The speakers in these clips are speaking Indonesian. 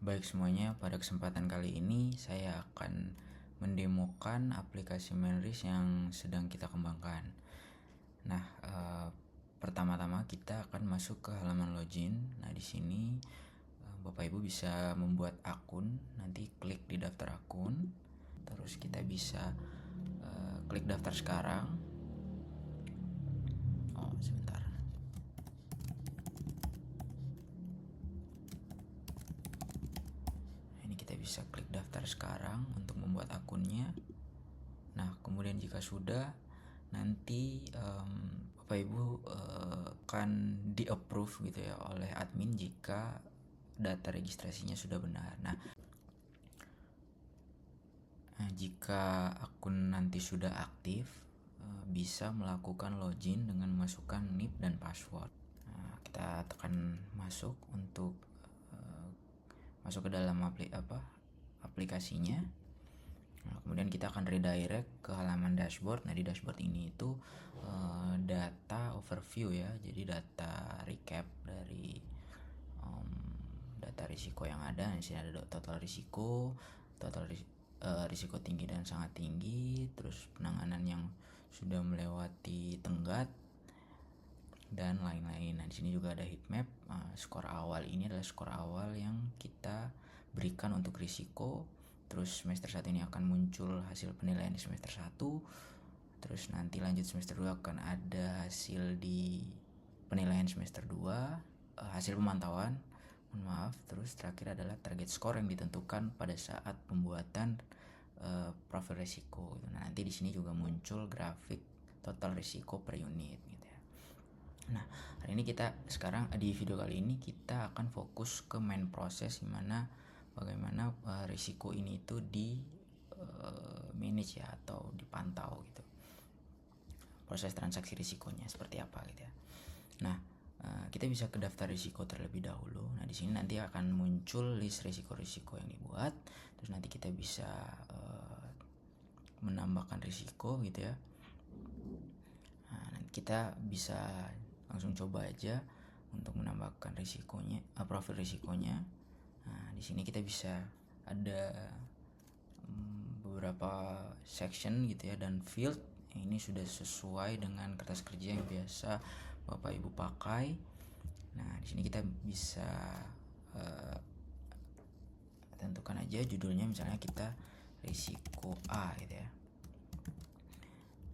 Baik semuanya, pada kesempatan kali ini saya akan mendemokan aplikasi Manris yang sedang kita kembangkan. Nah, pertama-tama kita akan masuk ke halaman login. Nah, di sini Bapak Ibu bisa membuat akun, nanti klik di daftar akun. Terus kita bisa klik daftar sekarang. Oh, sebentar. Ini kita bisa klik daftar sekarang untuk membuat akunnya. Nah, kemudian jika sudah, nanti Bapak Ibu akan di approve gitu ya oleh admin jika data registrasinya sudah benar. Nah, jika akun nanti sudah aktif, bisa melakukan login dengan memasukkan NIP dan password. Nah, kita tekan masuk untuk masuk ke dalam aplikasinya. Nah, kemudian kita akan redirect ke halaman dashboard. Nah, di dashboard ini itu data overview ya, jadi data recap dari data risiko yang ada. Di sini ada total risiko, risiko tinggi dan sangat tinggi, terus penanganan yang sudah melewati tenggat dan lain-lain. Nah, di sini juga ada heat map. Skor awal ini adalah skor awal yang kita berikan untuk risiko. Terus semester 1 ini akan muncul hasil penilaian di semester 1. Terus nanti lanjut semester 2 akan ada hasil di penilaian semester 2, hasil pemantauan. Maaf, terus terakhir adalah target skor yang ditentukan pada saat pembuatan profil risiko. Nah, nanti di sini juga muncul grafik total risiko per unit gitu ya. Nah, hari ini sekarang di video kali ini kita akan fokus ke main proses, dimana bagaimana risiko ini itu di manage ya, atau dipantau gitu. Proses transaksi risikonya seperti apa gitu ya. Nah, kita bisa ke daftar risiko terlebih dahulu. Nah, di sini nanti akan muncul list risiko-risiko yang dibuat. Terus nanti kita bisa menambahkan risiko gitu ya. Nah, nanti kita bisa langsung coba aja untuk menambahkan risikonya, profil risikonya. Nah, di sini kita bisa ada beberapa section gitu ya, dan field ini sudah sesuai dengan kertas kerja yang biasa Bapak Ibu pakai. Nah, di sini kita bisa tentukan aja judulnya, misalnya kita risiko A gitu ya.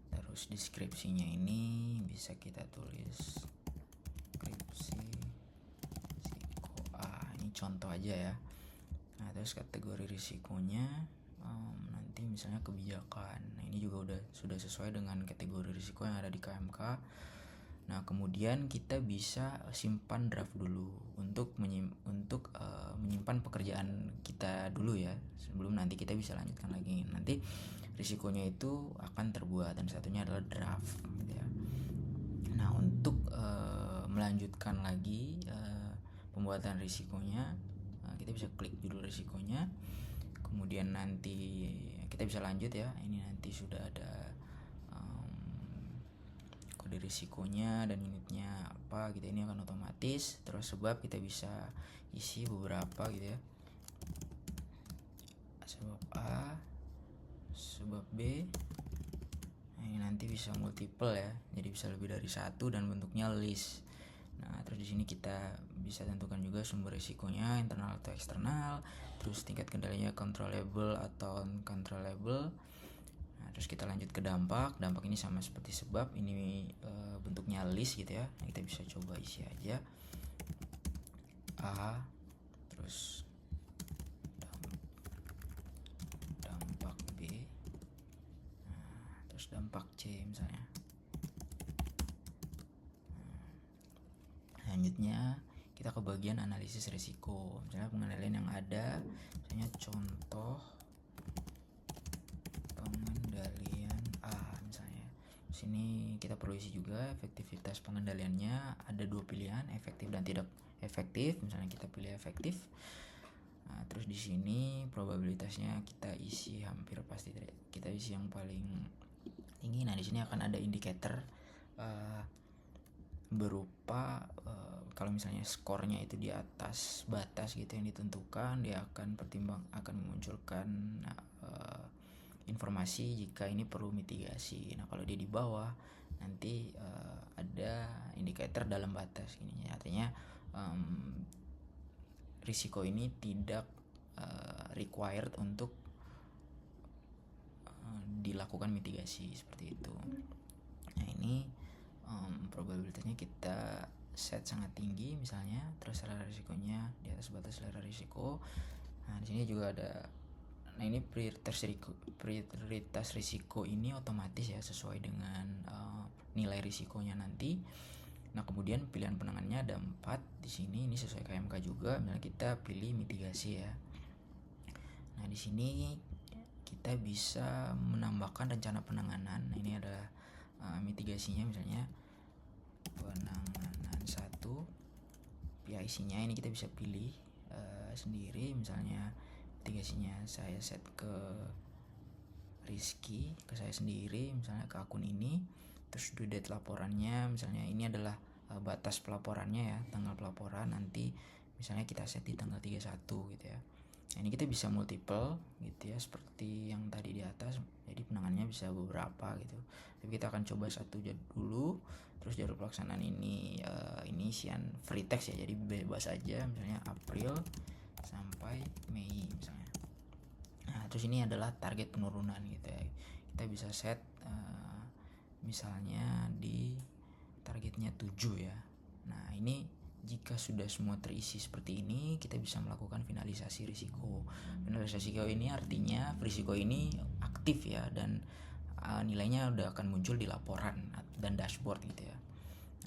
Terus deskripsinya ini bisa kita tulis deskripsi risiko A. Ini contoh aja ya. Nah, terus kategori risikonya nanti misalnya kebijakan. Nah, ini juga sudah sesuai dengan kategori risiko yang ada di KMK. Nah, kemudian kita bisa simpan draft dulu untuk menyimpan pekerjaan kita dulu ya, sebelum nanti kita bisa lanjutkan lagi. Nanti risikonya itu akan terbuat, dan satunya adalah draft gitu ya. Nah, untuk melanjutkan lagi pembuatan risikonya, kita bisa klik judul risikonya, kemudian nanti kita bisa lanjut ya. Ini nanti sudah ada kode risikonya dan unitnya apa gitu, ini akan otomatis. Terus sebab kita bisa isi beberapa gitu ya, sebab A, sebab B. Nah, ini nanti bisa multiple ya, jadi bisa lebih dari satu dan bentuknya list. Nah, terus di sini kita bisa tentukan juga sumber risikonya, internal atau eksternal, terus tingkat kendalinya controllable atau uncontrollable. Nah, terus kita lanjut ke dampak. Dampak ini sama seperti sebab, ini bentuknya list gitu ya. Nah, kita bisa coba isi aja A, terus dampak B, nah, terus dampak C misalnya. Selanjutnya kita ke bagian analisis risiko, misalnya pengendalian yang ada, misalnya contoh pengendalian A misalnya. Di sini kita perlu isi juga efektivitas pengendaliannya. Ada dua pilihan, efektif dan tidak efektif. Misalnya kita pilih efektif. Nah, terus di sini probabilitasnya kita isi hampir pasti kita isi yang paling tinggi. Nah, di sini akan ada indikator berupa kalau misalnya skornya itu di atas batas gitu yang ditentukan, dia akan memunculkan informasi jika ini perlu mitigasi. Nah kalau dia di bawah nanti ada indikator dalam batas ini, artinya risiko ini tidak required untuk dilakukan mitigasi seperti itu. Nah ini probabilitasnya kita set sangat tinggi misalnya, terus selera risikonya di atas batas selera risiko. Nah di sini juga ada, nah ini prioritas risiko ini otomatis ya sesuai dengan nilai risikonya nanti. Nah kemudian pilihan penanganannya ada 4 di sini, ini sesuai KMK juga. Misalnya kita pilih mitigasi ya. Nah di sini kita bisa menambahkan rencana penanganan. Nah ini ada mitigasinya, misalnya penanganan 1 PIC-nya ini kita bisa pilih sendiri. Misalnya mitigasinya saya set ke risky, ke saya sendiri, misalnya ke akun ini. Terus due date laporannya, misalnya ini adalah batas pelaporannya ya, tanggal pelaporan nanti misalnya kita set di tanggal 31 gitu ya. Nah ini kita bisa multiple gitu ya, seperti yang tadi di atas, jadi penanganannya bisa beberapa gitu. Tapi kita akan coba satu dulu. Terus jadwal pelaksanaan ini isian free text ya, jadi bebas aja, misalnya April sampai Mei misalnya. Nah terus ini adalah target penurunan gitu ya, kita bisa set misalnya di targetnya 7 ya. Nah ini jika sudah semua terisi seperti ini, kita bisa melakukan finalisasi risiko. Finalisasi risiko ini artinya risiko ini aktif ya, dan nilainya udah akan muncul di laporan dan dashboard gitu ya.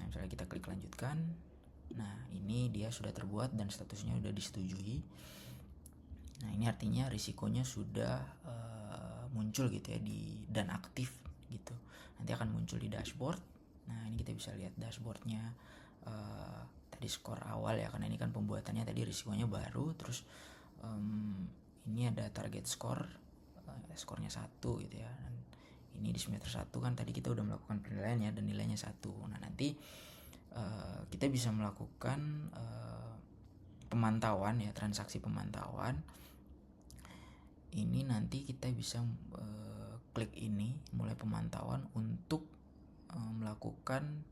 Nah misalnya kita klik lanjutkan, nah ini dia sudah terbuat dan statusnya sudah disetujui. Nah ini artinya risikonya sudah muncul gitu ya dan aktif gitu. Nanti akan muncul di dashboard. Nah ini kita bisa lihat dashboardnya tadi skor awal ya, karena ini kan pembuatannya tadi risikonya baru. Terus ini ada target skor, skornya 1 gitu ya. Dan ini di semester 1 kan tadi kita udah melakukan penilaian ya, dan nilainya 1. Nah nanti kita bisa melakukan pemantauan ya, transaksi pemantauan. Ini nanti kita bisa klik ini mulai pemantauan untuk melakukan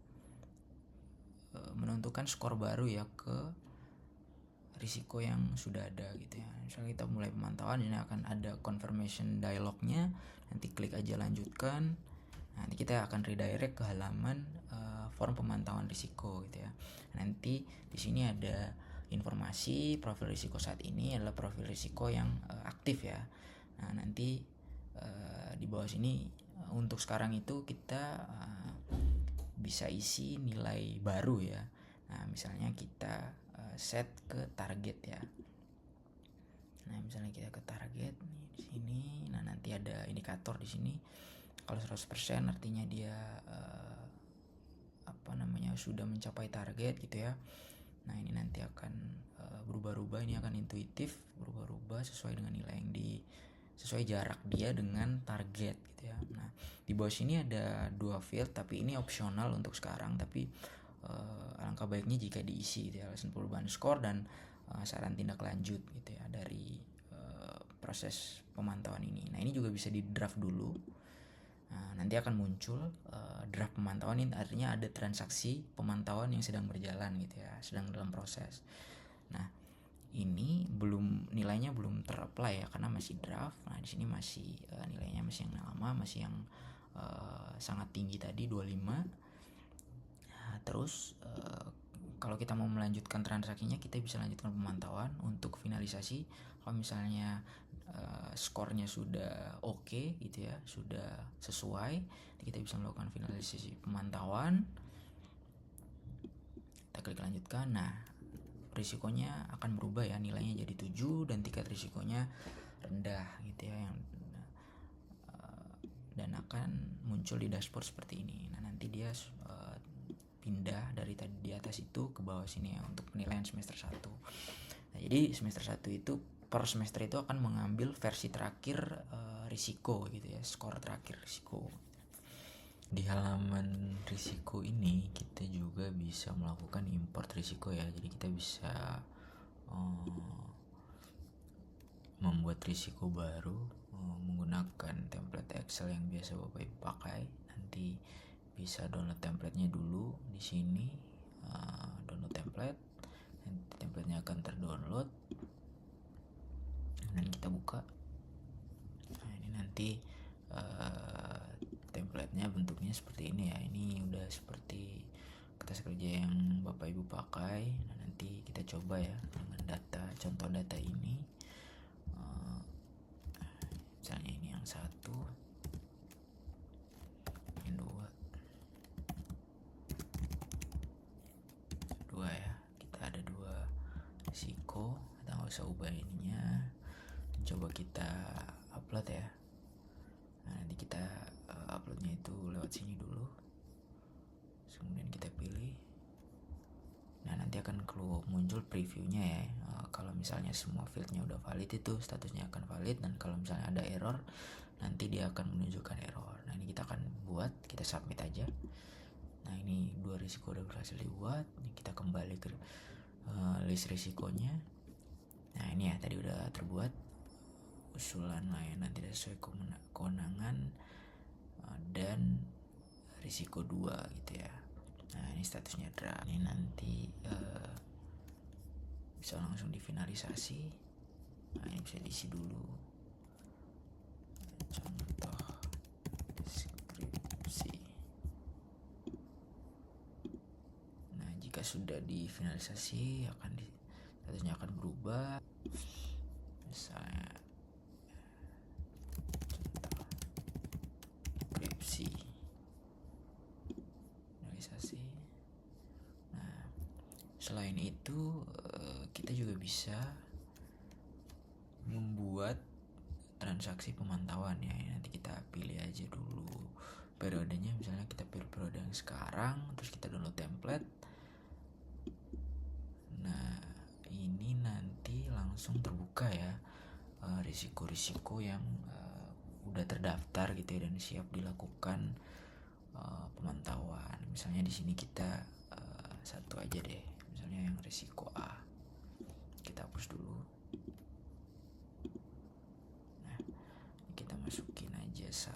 menentukan skor baru ya ke risiko yang sudah ada gitu ya. Misalnya kita mulai pemantauan, ini akan ada confirmation dialognya, nanti klik aja lanjutkan. Nanti kita akan redirect ke halaman form pemantauan risiko gitu ya. Nanti di sini ada informasi profil risiko saat ini adalah profil risiko yang aktif ya. Nah nanti di bawah sini untuk sekarang itu kita bisa isi nilai baru ya. Nah misalnya kita set ke target ya. Nah misalnya kita ke target nih di sini. Nah nanti ada indikator di sini. Kalau 100% artinya dia sudah mencapai target gitu ya. Nah ini nanti akan berubah-ubah, ini akan intuitif berubah-ubah sesuai dengan nilai yang sesuai jarak dia dengan target gitu ya. Nah di bawah sini ada 2 field, tapi ini opsional untuk sekarang, tapi alangkah baiknya jika diisi gitu ya, alasan perubahan skor dan saran tindak lanjut gitu ya dari proses pemantauan ini. Nah ini juga bisa di draft dulu. Nah, nanti akan muncul draft pemantauan, ini artinya ada transaksi pemantauan yang sedang berjalan gitu ya, sedang dalam proses. Nah ini nilainya belum ter-apply ya, karena masih draft. Nah di sini masih nilainya masih yang lama, masih yang sangat tinggi tadi 25. Nah, terus kalau kita mau melanjutkan transaksinya, kita bisa lanjutkan pemantauan untuk finalisasi. Kalau misalnya skornya sudah oke gitu ya, sudah sesuai, kita bisa melakukan finalisasi pemantauan. Kita klik lanjutkan. Nah risikonya akan berubah ya, nilainya jadi 7 dan tingkat risikonya rendah gitu ya, dan akan muncul di dashboard seperti ini. Nah nanti dia pindah dari tadi di atas itu ke bawah sini ya untuk penilaian semester 1. Nah jadi semester 1 itu per semester itu akan mengambil versi terakhir risiko gitu ya, skor terakhir risiko. Di halaman risiko ini kita juga bisa melakukan import risiko ya. Jadi kita bisa membuat risiko baru menggunakan template Excel yang biasa Bapak Ibu pakai. Nanti bisa download templatenya dulu di sini, download template. Nanti templatenya akan terdownload dan kita buka. Nah, ini nanti templatenya bentuknya seperti ini ya. Ini udah seperti kertas kerja yang Bapak Ibu pakai. Nah, nanti kita coba ya dengan data, contoh data ini. Misalnya ini yang satu, yang dua ya. Kita ada dua risiko. Kita nggak usah ubah ininya. Coba kita upload ya. Nah, nanti kita uploadnya itu lewat sini dulu. Kemudian kita pilih. Nah, nanti akan muncul previewnya ya. Kalau misalnya semua fieldnya udah valid, itu statusnya akan valid. Dan kalau misalnya ada error, nanti dia akan menunjukkan error. Nah, ini kita akan buat, kita submit aja. Nah, ini dua risiko udah berhasil dibuat. Ini kita kembali ke list risikonya. Nah, ini ya tadi udah terbuat. Usulan layanan tidak sesuai kewenangan dan risiko 2 gitu ya. Nah, ini statusnya draft. Ini nanti bisa langsung difinalisasi. Nah, ini bisa diisi dulu. Contoh deskripsi. Nah, jika sudah difinalisasi statusnya akan berubah. Misalnya contoh deskripsi. Finalisasi. Nah, selain itu kita juga bisa membuat transaksi pemantauan ya. Nanti kita pilih aja dulu periodenya. Misalnya kita pilih periode yang sekarang, terus kita download template. Nah, ini nanti langsung terbuka ya risiko-risiko yang udah terdaftar gitu ya dan siap dilakukan pemantauan. Misalnya di sini kita satu aja deh, misalnya yang risiko A. Kita hapus dulu. Nah, kita masukin aja 5.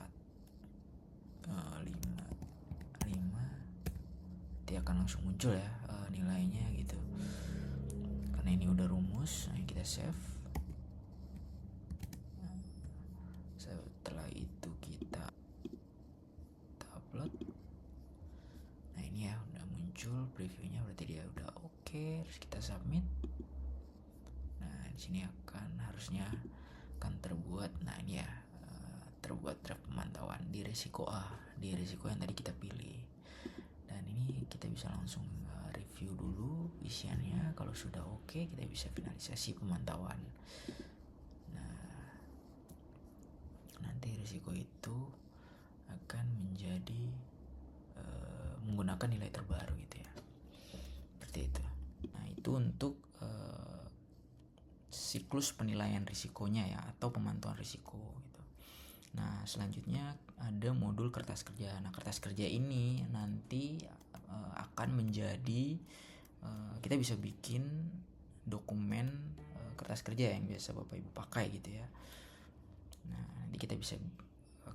Nanti akan langsung muncul ya nilainya gitu. Karena ini udah rumus, nah kita save. Setelah itu kita upload. Nah, ini ya udah muncul previewnya, berarti dia udah oke. Terus kita submit. Nah, di sini harusnya akan terbuat. Nah, ini ya terbuat draft pemantauan di risiko A, di risiko yang tadi kita pilih. Dan ini kita bisa langsung review dulu isiannya. Kalau sudah oke, kita bisa finalisasi pemantauan. Nah, nanti risiko itu akan menjadi menggunakan nilai terbaru gitu ya, seperti itu. Nah, itu untuk siklus penilaian risikonya ya, atau pemantauan risiko gitu. Nah, selanjutnya ada modul kertas kerja. Nah, kertas kerja ini nanti akan menjadi kita bisa bikin dokumen kertas kerja yang biasa Bapak Ibu pakai gitu ya. Nah, nanti kita bisa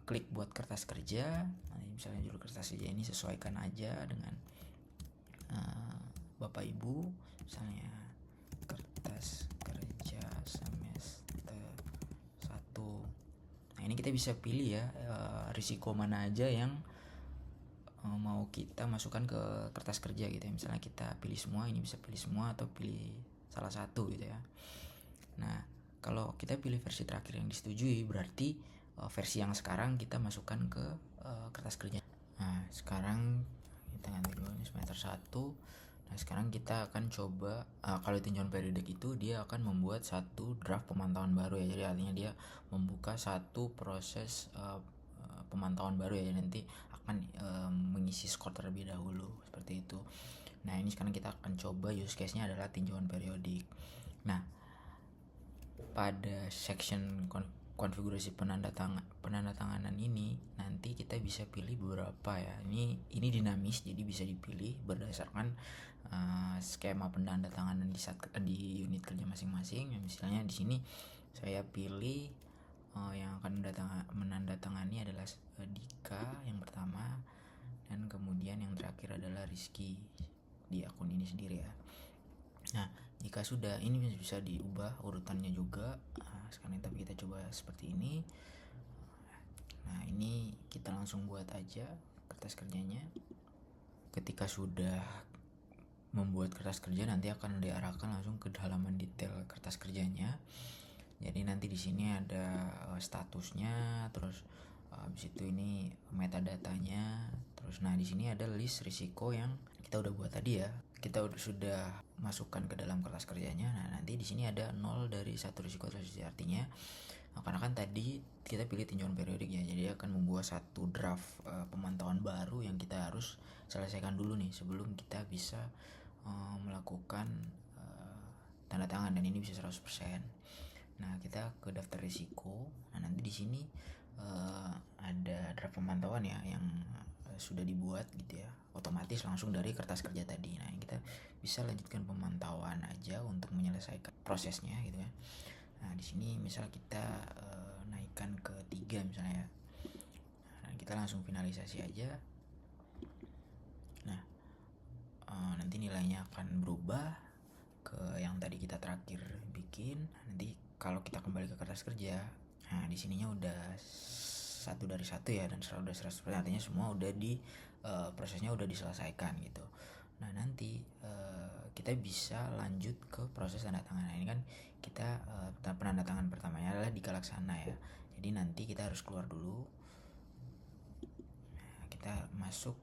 klik buat kertas kerja. Nah, misalnya judul kertas kerja ini sesuaikan aja dengan Bapak Ibu. Misalnya kertas kerja semester 1. Nah, ini kita bisa pilih ya risiko mana aja yang mau kita masukkan ke kertas kerja gitu ya. Misalnya kita pilih semua, ini bisa pilih semua atau pilih salah satu gitu ya. Nah, kalau kita pilih versi terakhir yang disetujui, berarti versi yang sekarang kita masukkan ke kertas kerja. Nah, sekarang kita ganti dulu ini semester 1. Nah, sekarang kita akan coba kalau tinjauan periodik itu dia akan membuat satu draft pemantauan baru ya. Jadi artinya dia membuka satu proses pemantauan baru ya. Jadi nanti akan mengisi skor terlebih dahulu seperti itu. Nah, ini sekarang kita akan coba use case-nya adalah tinjauan periodik. Nah, pada section konfigurasi penandatanganan ini nanti kita bisa pilih beberapa ya. Ini dinamis, jadi bisa dipilih berdasarkan skema penandatanganan di unit kerja masing-masing. Misalnya di sini saya pilih yang akan menandatangani adalah Dika yang pertama, dan kemudian yang terakhir adalah Rizky di akun ini sendiri ya. Nah, jika sudah, ini bisa diubah urutannya juga. Sekarang tapi kita coba seperti ini. Nah, ini kita langsung buat aja kertas kerjanya. Ketika sudah membuat kertas kerja, nanti akan diarahkan langsung ke halaman detail kertas kerjanya. Jadi nanti di sini ada statusnya, terus habis itu ini metadatanya, terus nah di sini ada list risiko yang kita udah buat tadi ya. Kita sudah masukkan ke dalam kertas kerjanya. Nah, nanti di sini ada 0 dari 1 risiko tersebut, artinya karena kan tadi kita pilih tinjauan periodik ya, jadi akan membuat satu draft pemantauan baru yang kita harus selesaikan dulu nih sebelum kita bisa melakukan tanda tangan, dan ini bisa 100%. Nah, kita ke daftar risiko. Nah, nanti di sini ada draft pemantauan ya yang sudah dibuat gitu ya, otomatis langsung dari kertas kerja tadi. Nah, kita bisa lanjutkan pemantauan aja untuk menyelesaikan prosesnya gitu ya. Nah, di sini misal kita naikkan ke 3 misalnya ya. Nah, kita langsung finalisasi aja. Nah, nanti nilainya akan berubah ke yang tadi kita terakhir bikin. Nanti kalau kita kembali ke kertas kerja, nah di sininya udah 1 dari 1 ya, dan udah 100%, artinya semua udah prosesnya udah diselesaikan gitu. Nah, nanti kita bisa lanjut ke proses tanda tangan. Nah, ini kan kita penandatangan pertamanya adalah Dika Laksana ya. Jadi nanti kita harus keluar dulu. Nah, kita masuk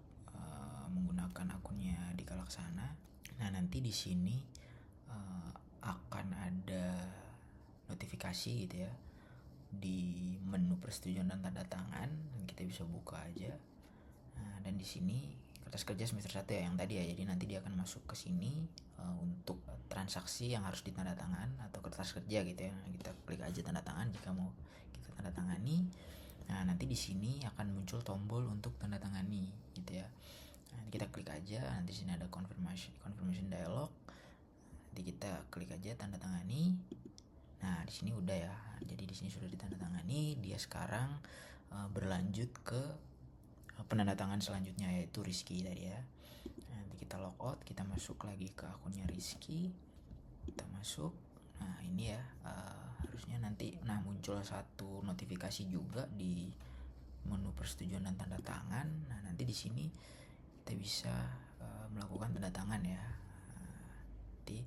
menggunakan akunnya Dika Laksana. Nah, nanti di sini akan ada notifikasi gitu ya di menu persetujuan dan tanda tangan, dan kita bisa buka aja. Nah, dan di sini kertas kerja semester 1 ya yang tadi ya, jadi nanti dia akan masuk ke sini untuk transaksi yang harus ditandatangan atau kertas kerja gitu ya. Nah, kita klik aja tanda tangan jika mau kita tanda tangani. Nah, nanti di sini akan muncul tombol untuk tanda tangani gitu ya. Nah, kita klik aja, nanti di sini ada confirmation dialog. Nanti kita klik aja tanda tangani. Nah, di sini udah ya. Jadi di sini sudah ditandatangani. Dia sekarang berlanjut ke penandatangan selanjutnya, yaitu Rizky tadi ya. Nanti kita logout, kita masuk lagi ke akunnya Rizky. Kita masuk. Nah, ini ya harusnya nanti muncul satu notifikasi juga di menu persetujuan dan tanda tangan. Nah, nanti di sini kita bisa melakukan tanda tangan ya. Nanti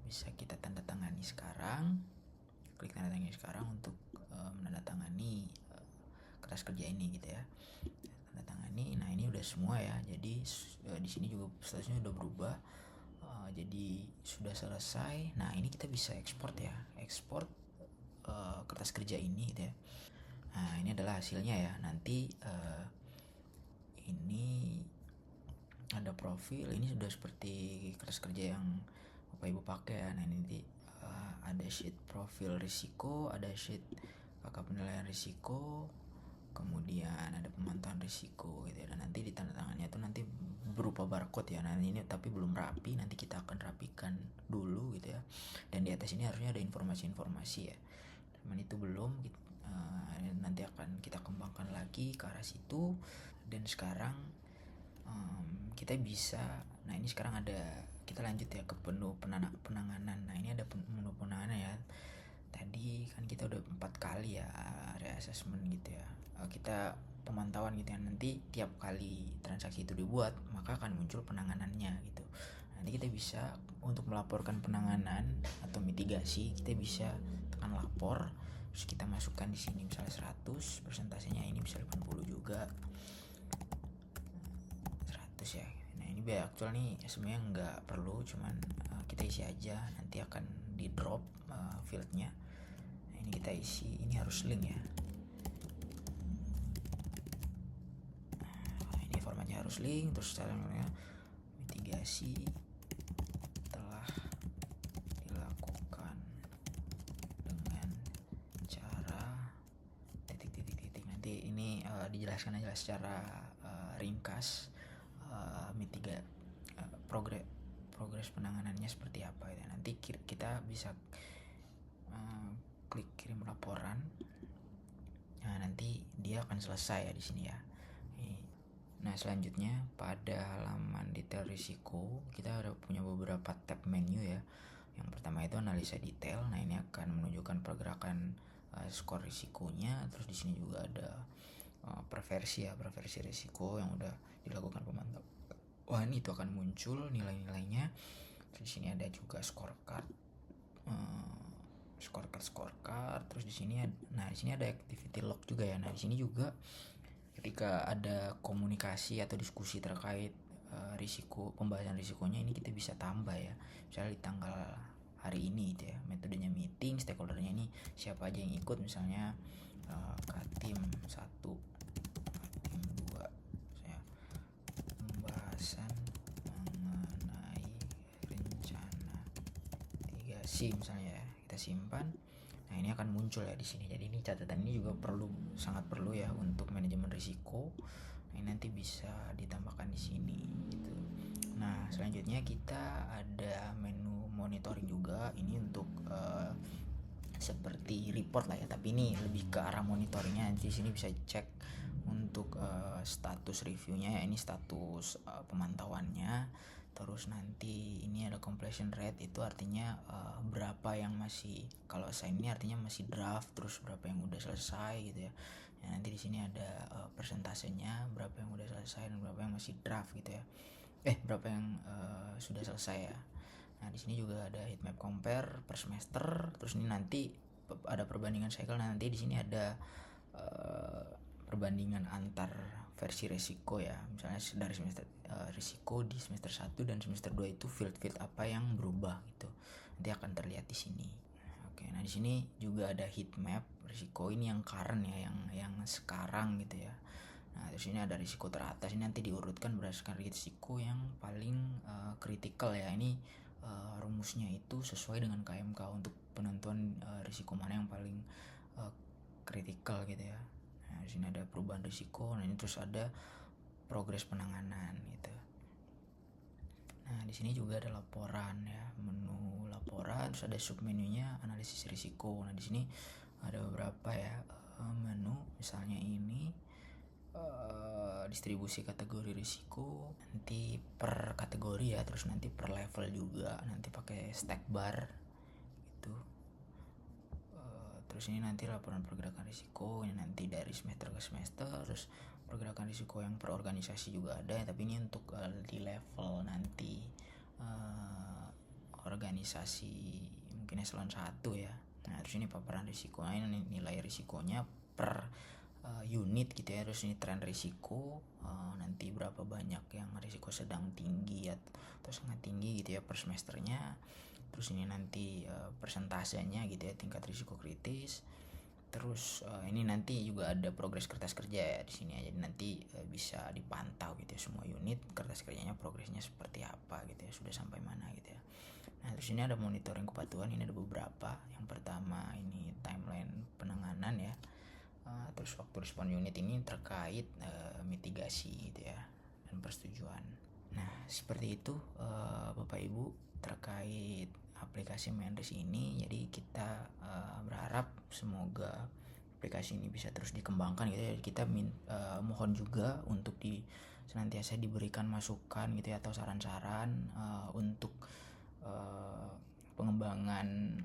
bisa kita tanda tangani sekarang. Klik tanda tangan sekarang untuk menandatangani kertas kerja ini gitu ya. Tanda tangani. Nah, ini udah semua ya. Jadi di sini juga statusnya udah berubah. Jadi sudah selesai. Nah, ini kita bisa ekspor ya. Ekspor kertas kerja ini gitu ya. Nah, ini adalah hasilnya ya. Nanti ini ada profil. Ini sudah seperti kertas kerja yang Bapak Ibu pakai ya. Nah, ini nanti ada sheet profil risiko, ada sheet kakak penilaian risiko, kemudian ada pemantauan risiko gitu ya. Dan nanti di tanda tangannya itu nanti berupa barcode ya. Nah, ini tapi belum rapi, nanti kita akan rapikan dulu gitu ya. Dan di atas ini harusnya ada informasi-informasi ya. Cuman itu belum, nanti akan kita kembangkan lagi ke arah situ. Dan sekarang kita bisa, nah ini sekarang ada, kita lanjut ya ke menu penanganan. Nah, ini ada menu penanganan ya. Tadi kan kita udah 4 kali ya reassessment gitu ya. Kita pemantauan gitu ya. Nanti tiap kali transaksi itu dibuat, maka akan muncul penanganannya gitu. Nanti kita bisa untuk melaporkan penanganan atau mitigasi, kita bisa tekan lapor. Terus kita masukkan di sini misalnya 100, persentasenya ini bisa 80 juga. 100 ya. Nah, ini biaya aktual nih sebenarnya nggak perlu, cuman kita isi aja, nanti akan di drop fieldnya. Nah, ini kita isi, ini harus link ya. Nah, ini formatnya harus link. Terus caranya mitigasi telah dilakukan dengan cara ini dijelaskan aja secara ringkas progres penanganannya seperti apa ya. Nanti kita bisa klik kirim laporan. Nah, nanti dia akan selesai ya di sini ya. Nah, selanjutnya pada halaman detail risiko kita ada punya beberapa tab menu ya. Yang pertama itu analisa detail. Nah, ini akan menunjukkan pergerakan skor risikonya. Terus di sini juga ada preversi risiko yang udah dilakukan pemantauan, itu akan muncul nilai-nilainya. Terus di sini ada juga scorecard. Terus di sini ada activity log juga ya. Nah, di sini juga ketika ada komunikasi atau diskusi terkait risiko, pembahasan risikonya, ini kita bisa tambah ya. Misalnya di tanggal hari ini gitu ya, metodenya meeting, stakeholdernya ini siapa aja yang ikut, misalnya Katim 1, Katim 2 saya pembahasan mengenai rencana 3C misalnya ya, kita simpan. Nah, ini akan muncul ya di sini. Jadi ini catatan ini juga sangat perlu ya untuk manajemen risiko. Nah, ini nanti bisa ditambahkan di sini gitu. Nah, selanjutnya kita ada menu monitoring juga. Ini untuk seperti report lah ya, tapi ini lebih ke arah monitoringnya. Nanti di sini bisa cek untuk status reviewnya ya, ini status pemantauannya. Terus nanti ini ada completion rate, itu artinya berapa yang masih, kalau sign ini artinya masih draft, terus berapa yang udah selesai gitu ya. Ya, nanti di sini ada persentasenya, berapa yang udah selesai dan berapa yang masih draft gitu ya. Berapa yang sudah selesai ya. Nah, di sini juga ada heat map compare per semester. Terus ini nanti ada perbandingan cycle. Nanti di sini ada perbandingan antar versi resiko ya. Misalnya dari semester risiko di semester 1 dan semester 2 itu field apa yang berubah gitu. Nanti akan terlihat di sini. Oke, nah di sini juga ada heat map risiko, ini yang current ya, yang sekarang gitu ya. Nah, terus ini ada risiko teratas, ini nanti diurutkan berdasarkan risiko yang paling kritikal ya. Ini rumusnya itu sesuai dengan KMK untuk penentuan risiko mana yang paling kritikal gitu ya. Nah, di sini ada perubahan risiko. Nah, ini terus ada progres penanganan gitu. Nah, di sini juga ada laporan ya, menu laporan, terus ada submenunya analisis risiko. Nah, di sini ada beberapa ya menu, misalnya ini distribusi kategori risiko, nanti per kategori ya, terus nanti per level juga, nanti pakai stack bar gitu. Terus ini nanti laporan pergerakan risiko, ini nanti dari semester ke semester. Terus pergerakan risiko yang per organisasi juga ada, tapi ini untuk di level nanti organisasi mungkin eselon 1 ya. Nah, terus ini paparan risiko, nah, ini nilai risikonya per unit gitu ya. Terus ini tren risiko, nanti berapa banyak yang risiko sedang tinggi atau sangat tinggi gitu ya per semesternya. Terus ini nanti persentasenya gitu ya, tingkat risiko kritis. Terus ini nanti juga ada progres kertas kerja ya di sini ya. Jadi nanti bisa dipantau gitu ya, semua unit kertas kerjanya progresnya seperti apa gitu ya, sudah sampai mana gitu ya. Nah, terus ini ada monitoring kepatuhan, ini ada beberapa. Yang pertama ini timeline penanganan ya. Terus waktu respon unit ini terkait mitigasi gitu ya, dan persetujuan. Nah, seperti itu Bapak Ibu terkait aplikasi Menris ini. Jadi kita berharap semoga aplikasi ini bisa terus dikembangkan gitu ya. Kita mohon juga untuk senantiasa diberikan masukan gitu ya, atau saran-saran untuk pengembangan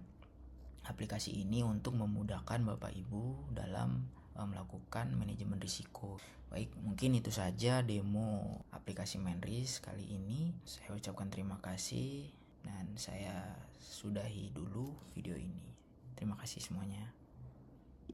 aplikasi ini untuk memudahkan Bapak Ibu dalam melakukan manajemen risiko. Baik, mungkin itu saja demo aplikasi Menris kali ini. Saya ucapkan terima kasih dan saya sudahi dulu video ini. Terima kasih semuanya.